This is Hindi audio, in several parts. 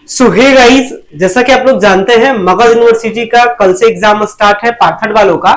सो हे गाइस, जैसा कि आप लोग जानते हैं मगध यूनिवर्सिटी का कल से एग्जाम स्टार्ट है पार्ट थर्ड वालों का।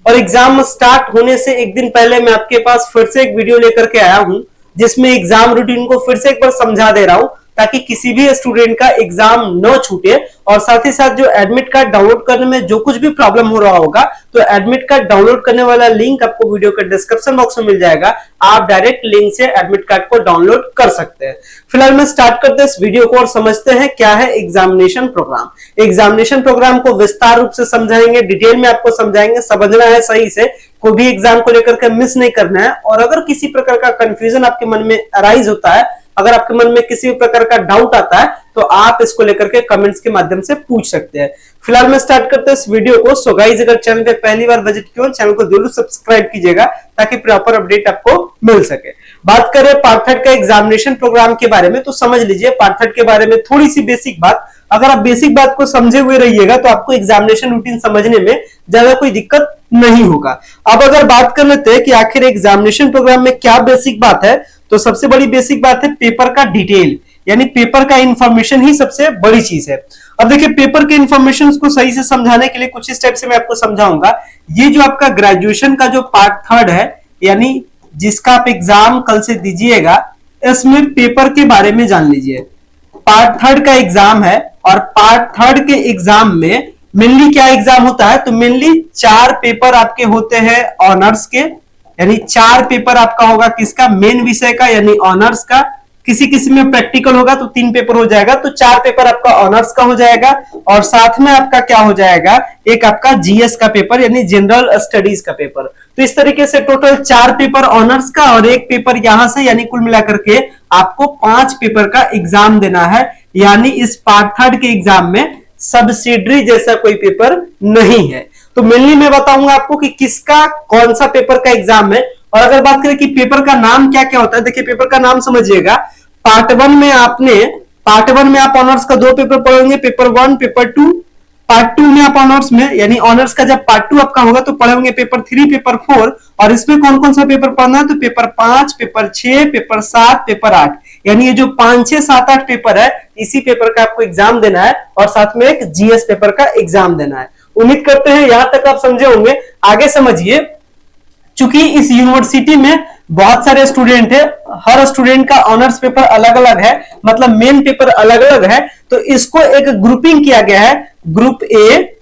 और एग्जाम स्टार्ट होने से एक दिन पहले मैं आपके पास फिर से एक वीडियो लेकर के आया हूं जिसमें एग्जाम रूटीन को फिर से एक बार समझा दे रहा हूं ताकि किसी भी स्टूडेंट का एग्जाम न छूटे। और साथ ही साथ जो एडमिट कार्ड डाउनलोड करने में जो कुछ भी प्रॉब्लम हो रहा होगा तो एडमिट कार्ड डाउनलोड करने वाला लिंक आपको वीडियो के डिस्क्रिप्शन बॉक्स में मिल जाएगा। आप डायरेक्ट लिंक से एडमिट कार्ड को डाउनलोड कर सकते हैं। फिलहाल मैं स्टार्ट करते हैं इस वीडियो को और समझते हैं क्या है एग्जामिनेशन प्रोग्राम। एग्जामिनेशन प्रोग्राम को विस्तार रूप से समझाएंगे, डिटेल में आपको समझाएंगे, समझना है सही से, कोई भी एग्जाम को लेकर के मिस नहीं करना है। और अगर किसी प्रकार का कंफ्यूजन आपके मन में अराइज होता है, अगर आपके मन में किसी भी प्रकार का डाउट आता है तो आप इसको लेकर के कमेंट्स के माध्यम से पूछ सकते हैं। फिलहाल मैं स्टार्ट करते हैं इस वीडियो को। सो गाइस, अगर चैनल पे पहली बार विजिट किया चैनल को जरूर सब्सक्राइब कीजिएगा ताकि प्रॉपर अपडेट आपको मिल सके। बात करें पार्ट थर्ड का एग्जामिनेशन प्रोग्राम के बारे में तो समझ लीजिए पार्ट थर्ड के बारे में थोड़ी सी बेसिक बात। अगर आप बेसिक बात को समझे हुए रहिएगा तो आपको एग्जामिनेशन रूटीन समझने में ज्यादा कोई दिक्कत नहीं होगा। अब अगर बात कर लेते हैं कि आखिर एग्जामिनेशन प्रोग्राम में क्या बेसिक बात है तो सबसे बड़ी बेसिक बात है पेपर का डिटेल, यानी पेपर का इंफॉर्मेशन ही सबसे बड़ी चीज है। अब देखिए, पेपर के इंफॉर्मेशन को सही से समझाने के लिए कुछ इस टाइप से मैं आपको समझाऊंगा। ये जो आपका ग्रेजुएशन का जो पार्ट थर्ड है, यानी जिसका आप एग्जाम कल से दीजिएगा, इसमें पेपर के बारे में जान लीजिए। पार्ट थर्ड का एग्जाम है और पार्ट थर्ड के एग्जाम में मेनली क्या एग्जाम होता है तो मेनली 4 पेपर आपके होते हैं ऑनर्स के, यानी 4 पेपर आपका होगा किसका, मेन विषय का यानी ऑनर्स का। किसी किसी में प्रैक्टिकल होगा तो 3 पेपर हो जाएगा, तो 4 पेपर आपका ऑनर्स का हो जाएगा। और साथ में आपका क्या हो जाएगा, एक आपका जीएस का पेपर यानी जनरल स्टडीज का पेपर। तो इस तरीके से टोटल 4 पेपर ऑनर्स का और 1 पेपर यहां से, यानी कुल मिलाकर के आपको 5 पेपर का एग्जाम देना है। यानी इस पार्ट थर्ड के एग्जाम में सब्सिडरी जैसा कोई पेपर नहीं है। तो मेनली मैं बताऊंगा आपको कि किसका कौन सा पेपर का एग्जाम है। और अगर बात करें कि पेपर का नाम क्या क्या होता है, देखिए पेपर का नाम समझिएगा। पार्ट वन में आप ऑनर्स का 2 पेपर पढ़ेंगे, पेपर 1 पेपर 2। पार्ट 2 में आप ऑनर्स में, यानी ऑनर्स का जब पार्ट 2 आपका होगा तो पढ़ेंगे पेपर 3 पेपर 4। और इसमें कौन कौन सा पेपर पढ़ना है तो पेपर 5 पेपर 6 पेपर 7 पेपर 8, यानी ये जो 5 6 7 8 पेपर है इसी पेपर का आपको एग्जाम देना है। और साथ में एक जीएस पेपर का एग्जाम देना है। उम्मीद करते हैं यहां तक आप समझे होंगे। आगे समझिए, चूंकि इस यूनिवर्सिटी में बहुत सारे स्टूडेंट है, हर स्टूडेंट का ऑनर्स पेपर अलग अलग है, मतलब मेन पेपर अलग अलग है, तो इसको एक ग्रुपिंग किया गया है, group A,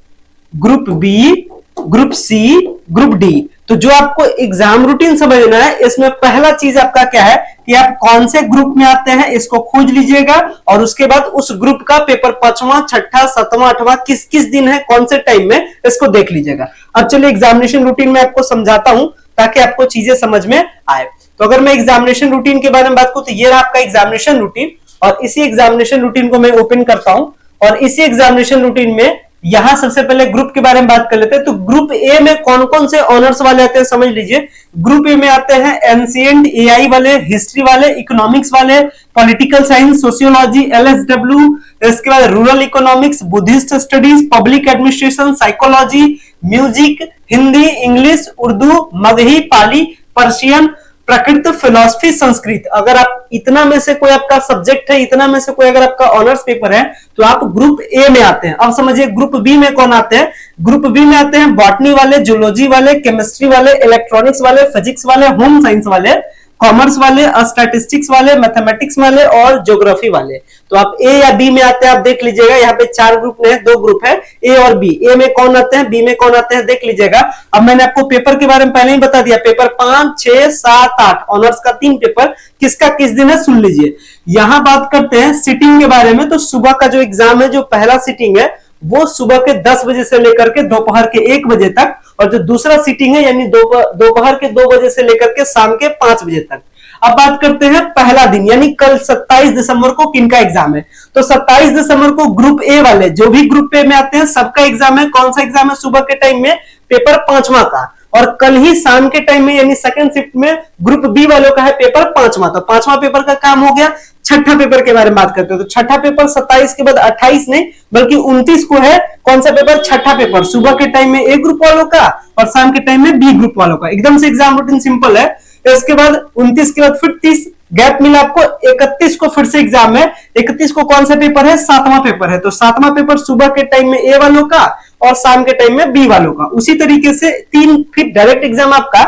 group B, group C, group D. तो जो आपको एग्जाम रूटीन समझना है, इसमें पहला चीज आपका क्या है कि आप कौन से ग्रुप में आते हैं इसको खोज लीजिएगा। और उसके बाद उस ग्रुप का पेपर 5वां 6ठा 7वां 8वां किस किस दिन है, कौन से टाइम में, इसको देख लीजिएगा। अब चलिए एग्जामिनेशन रूटीन में आपको समझाता हूं ताकि आपको चीजें समझ में आए। तो अगर मैं एग्जामिनेशन रूटीन के बारे में बात करूं तो ये रहा आपका एग्जामिनेशन रूटीन। और इसी एग्जामिनेशन रूटीन को मैं ओपन करता हूं और इसी एग्जामिनेशन रूटीन में यहां सबसे पहले ग्रुप के बारे में बात कर लेते हैं। तो ग्रुप ए में कौन कौन से ऑनर्स वाले आते हैं समझ लीजिए। ग्रुप ए में आते हैं एंशिएंट एआई वाले, हिस्ट्री वाले, इकोनॉमिक्स वाले, पॉलिटिकल साइंस, सोशियोलॉजी, एलएसडब्ल्यू, इसके बाद rural economics, Buddhist studies, public administration, psychology, music, Hindi, English, Urdu, Magahi, Pali, Persian, Prakrit, philosophy, Sanskrit. अगर आप इतना में से कोई आपका सब्जेक्ट है, इतना में से कोई अगर आपका ऑनर्स पेपर है तो आप ग्रुप ए में आते हैं। अब समझिए ग्रुप बी में कौन आते हैं। ग्रुप बी में आते हैं बॉटनी वाले, जूलॉजी वाले, केमिस्ट्री वाले, इलेक्ट्रॉनिक्स वाले, फिजिक्स वाले, होम साइंस वाले, कॉमर्स वाले, स्टैटिस्टिक्स वाले, मैथमेटिक्स वाले और ज्योग्राफी वाले। तो आप ए या बी में आते हैं, आप देख लीजिएगा। यहाँ पे 4 ग्रुप में 2 ग्रुप है, ए और बी। ए में कौन आते हैं, बी में कौन आते हैं, देख लीजिएगा। अब मैंने आपको पेपर के बारे में पहले ही बता दिया, पेपर 5 6 7 8 ऑनर्स का 3 पेपर किसका किस दिन है सुन लीजिए। यहां बात करते हैं सिटिंग के बारे में। तो सुबह का जो एग्जाम है, जो पहला सिटिंग है वो सुबह के 10 बजे से लेकर के दोपहर के 1 बजे तक, और जो दूसरा सिटिंग है यानी दोपहर के 2 बजे से लेकर के शाम के 5 बजे तक। अब बात करते हैं पहला दिन, यानी कल 27 दिसंबर को किनका एग्जाम है। तो 27 दिसंबर को ग्रुप ए वाले, जो भी ग्रुप ए में आते हैं सबका एग्जाम है। कौन सा एग्जाम है, सुबह के टाइम में पेपर 5वां का। और कल ही शाम के टाइम में यानी सेकंड शिफ्ट में ग्रुप बी वालों का है पेपर 5वां। तो 5वां पेपर का काम हो गया। छठा पेपर के बारे में बात करते हैं तो छठा पेपर 27 के बाद 28 नहीं बल्कि 29 को है। कौन सा पेपर, छठा पेपर, सुबह के टाइम में ए ग्रुप वालों का और शाम के टाइम में बी ग्रुप वालों का। एकदम से एग्जाम रूटीन सिंपल है। इसके बाद 29 के बाद फिर 30 गैप मिला आपको 31 को फिर से एग्जाम है। 31 को कौन सा पेपर है? 7वां पेपर है। तो 7वां पेपर सुबह के टाइम में ए वालों का और शाम के टाइम में बी वालों का। उसी तरीके से फिर डायरेक्ट एग्जाम आपका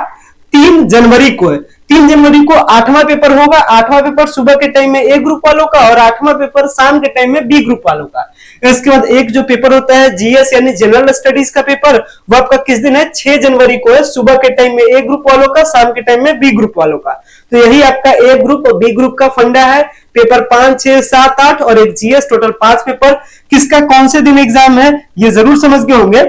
3 जनवरी को है। 3 जनवरी को 8वां पेपर होगा। 8वां पेपर सुबह के टाइम में ए ग्रुप वालों का और 8वां पेपर शाम के टाइम में बी ग्रुप वालों का। इसके बाद एक जो पेपर होता है जीएस यानी जनरल स्टडीज का पेपर, वो आपका किस दिन है? 6 जनवरी को है। सुबह के टाइम में ए ग्रुप वालों का, शाम के टाइम में बी ग्रुप वालों का। तो यही आपका ए ग्रुप और बी ग्रुप का फंडा है। पेपर 5, 6, 7, 8 और एक जीएस, टोटल 5 पेपर। किसका कौन से दिन एग्जाम है ये जरूर समझ गए होंगे।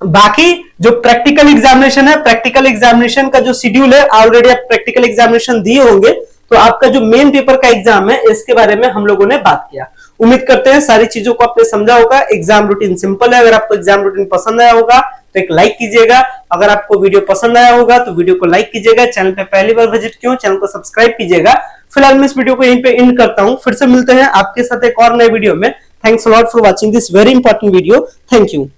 बाकी जो प्रैक्टिकल एग्जामिनेशन है, प्रैक्टिकल एग्जामिनेशन का जो शेड्यूल है, ऑलरेडी आप प्रैक्टिकल एग्जामिनेशन दिए होंगे। तो आपका जो मेन पेपर का एग्जाम है इसके बारे में हम लोगों ने बात किया। उम्मीद करते हैं सारी चीजों को आपने समझा होगा। एग्जाम रूटीन सिंपल है। अगर आपको एग्जाम रूटीन पसंद आया होगा तो एक लाइक कीजिएगा। अगर आपको वीडियो पसंद आया होगा तो वीडियो को लाइक कीजिएगा। चैनल पे पहली बार विजिट किया हो, चैनल को सब्सक्राइब कीजिएगा। फिलहाल मैं इस वीडियो को यहीं पे एंड करता हूं। फिर से मिलते हैं आपके साथ एक और नए वीडियो में। Thanks a lot for watching this very important video. Thank you.